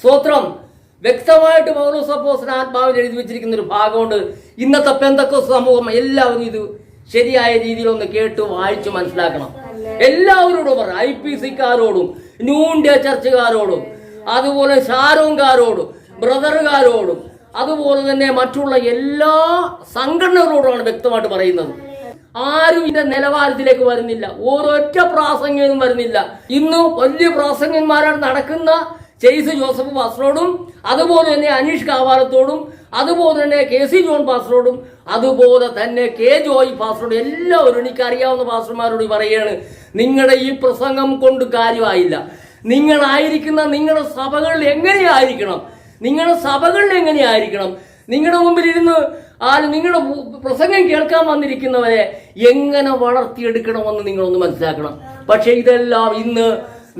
സ്തോത്രം. വ്യക്തമായിട്ട് പൗലോസ് അപ്പോസ്തലൻ ആത്മാവിൽ എഴുതി വെച്ചിരിക്കുന്ന ഒരു ഭാഗമുണ്ട്. ഇന്നത്തെ പെന്തക്കോസ്ത് സമൂഹം എല്ലാവരും ഇത് ശരിയായ രീതിയിൽ ഒന്ന് കേട്ട് വായിച്ചു മനസ്സിലാക്കണം. എല്ലാവരോടും പറ, IPC-കാരോടും ന്യൂ ഇന്ത്യ ചർച്ചുകാരോടും അതുപോലെ ഷാരോങ്കാരോടും ബ്രദറുകാരോടും അതുപോലെ തന്നെ മറ്റുള്ള എല്ലാ സംഘടനകളോടുമാണ് വ്യക്തമായിട്ട് പറയുന്നത്. ആരും ഇതിന്റെ നിലവാരത്തിലേക്ക് വരുന്നില്ല. ഓരൊറ്റ പ്രാസംഗികനും വരുന്നില്ല. ഇന്ന് വലിയ പ്രാസംഗന്മാരാണ് നടക്കുന്ന ചെയ്സ് ജോസഫ് പാസ്റ്ററോടും അതുപോലെ തന്നെ അനീഷ് കാവാലത്തോടും അതുപോലെ തന്നെ KC ജോൺ പാസ്റ്ററോടും അതുപോലെ തന്നെ K ജോയ് പാസ്റ്ററോടും എല്ലാവരും എനിക്കറിയാവുന്ന പാസ്റ്റർമാരോട് പറയുകയാണ്, നിങ്ങളുടെ ഈ പ്രസംഗം കൊണ്ട് കാര്യമായില്ല. നിങ്ങളായിരിക്കുന്ന നിങ്ങളുടെ സഭകളിൽ എങ്ങനെയായിരിക്കണം, നിങ്ങളുടെ സഭകളിൽ എങ്ങനെയായിരിക്കണം, നിങ്ങളുടെ മുമ്പിൽ ഇരുന്ന് നിങ്ങളുടെ പ്രസംഗം കേൾക്കാൻ വന്നിരിക്കുന്നവരെ എങ്ങനെ വളർത്തിയെടുക്കണമെന്ന് നിങ്ങളൊന്ന് മനസ്സിലാക്കണം. പക്ഷെ ഇതെല്ലാം ഇന്ന്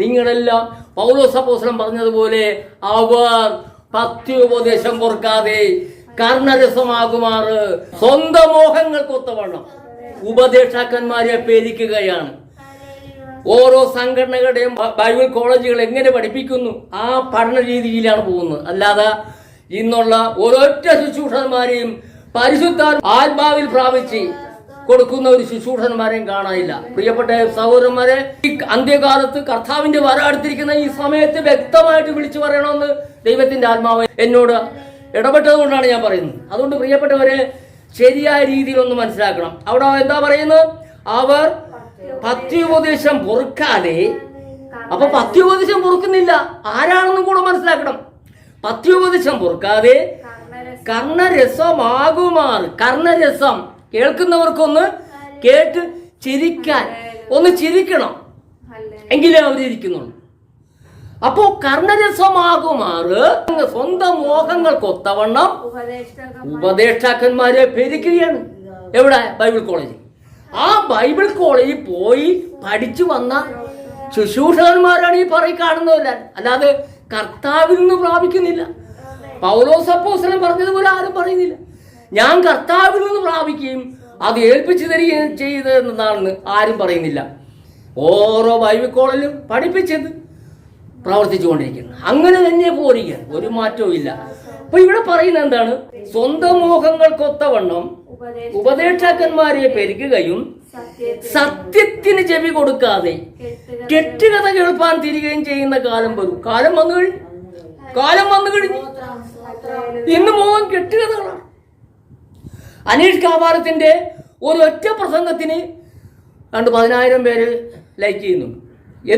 നിങ്ങളെല്ലാം പൗലോസ് അപ്പോസ്തലൻ പറഞ്ഞതുപോലെ അവർ പത്യോപദേശം പൊറുക്കാതെ കർണരസമാകുമാറ് സ്വന്തം മോഹങ്ങൾക്കൊത്തവണ്ണം ഉപദേഷ്ടാക്കന്മാരെ പേരിക്കുകയാണ്. ഓരോ സംഘടനകളുടെയും ബൈബിൾ കോളേജുകൾ എങ്ങനെ പഠിപ്പിക്കുന്നു ആ പഠന രീതിയിലാണ് പോകുന്നത്. അല്ലാതെ ഇന്നുള്ള ഓരോറ്റ ശുശ്രൂഷന്മാരെയും പരിശുദ്ധ ആത്മാവിൽ പ്രാപിച്ച് കൊടുക്കുന്ന ഒരു ശുശ്രൂഷന്മാരെയും കാണാനില്ല. പ്രിയപ്പെട്ട സഹോദരന്മാരെ, ഈ അന്ത്യകാലത്ത് കർത്താവിന്റെ വര അടുത്തിരിക്കുന്ന ഈ സമയത്ത് വ്യക്തമായിട്ട് വിളിച്ചു പറയണമെന്ന് ദൈവത്തിന്റെ ആത്മാവ് എന്നോട് ഇടപെട്ടത് കൊണ്ടാണ് ഞാൻ പറയുന്നത്. അതുകൊണ്ട് പ്രിയപ്പെട്ടവരെ ശരിയായ രീതിയിൽ ഒന്ന് മനസ്സിലാക്കണം. അവിടെ എന്താ പറയുന്നത്? അവർ പത്യോപദേശം പൊറുക്കാതെ. അപ്പൊ പത്യോപദേശം പൊറുക്കുന്നില്ല ആരാണെന്നും കൂടെ മനസ്സിലാക്കണം. പത്യോപദേശം പൊറുക്കാതെ കർണരസമാകുമാർ. കർണരസം കേൾക്കുന്നവർക്കൊന്ന് കേട്ട് ചിരിക്കാൻ, ഒന്ന് ചിരിക്കണം, എങ്കിലേ അവരിയ്ക്കുന്നുള്ളൂ. അപ്പോ കർണരസമാകുമാറ് സ്വന്തം മോഹങ്ങൾക്കൊത്തവണ്ണം ഉപദേഷ്ടാക്കന്മാരെ ഭരിക്കുകയാണ്. എവിടെ? ബൈബിൾ കോളേജിൽ. ആ ബൈബിൾ കോളേജിൽ പോയി പഠിച്ചു വന്ന ശുശ്രൂഷകന്മാരാണ് ഈ കാണുന്നതല്ല, അല്ലാതെ കർത്താവിൽ നിന്ന് പ്രാപിക്കുന്നില്ല. പൗലോസ് അപ്പോസ്തലൻ പറഞ്ഞതുപോലെ ആരും പറയുന്നില്ല. ഞാൻ കർത്താവിൽ നിന്ന് പ്രാപിക്കുകയും അത് ഏൽപ്പിച്ചു തരികയും ചെയ്തതെന്നാണെന്ന് ആരും പറയുന്നില്ല. ഓരോ ബൈബിൾ കോളേജിലും പഠിപ്പിച്ചത് പ്രവർത്തിച്ചുകൊണ്ടിരിക്കുന്നു. അങ്ങനെ തന്നെ പോരിക, ഒരു മാറ്റവും ഇല്ല. അപ്പൊ ഇവിടെ പറയുന്നത് എന്താണ്? സ്വന്തം മോഹങ്ങൾക്കൊത്തവണ്ണം ഉപദേഷ്ടാക്കന്മാരെ പെരുകുകയും സത്യത്തിന് ചെവി കൊടുക്കാതെ കെട്ടുകഥ കേൾപ്പാൻ തിരികെയും ചെയ്യുന്ന കാലം വരും. കാലം വന്നു കഴിഞ്ഞു. ഇന്ന് മോഹം കെട്ടുകഥകളാണ്. അനീഷ് കാവാലത്തിന്റെ ഒരു ഒറ്റ പ്രസംഗത്തിന് 10,000 പേര് ലൈക്ക് ചെയ്യുന്നുണ്ട്.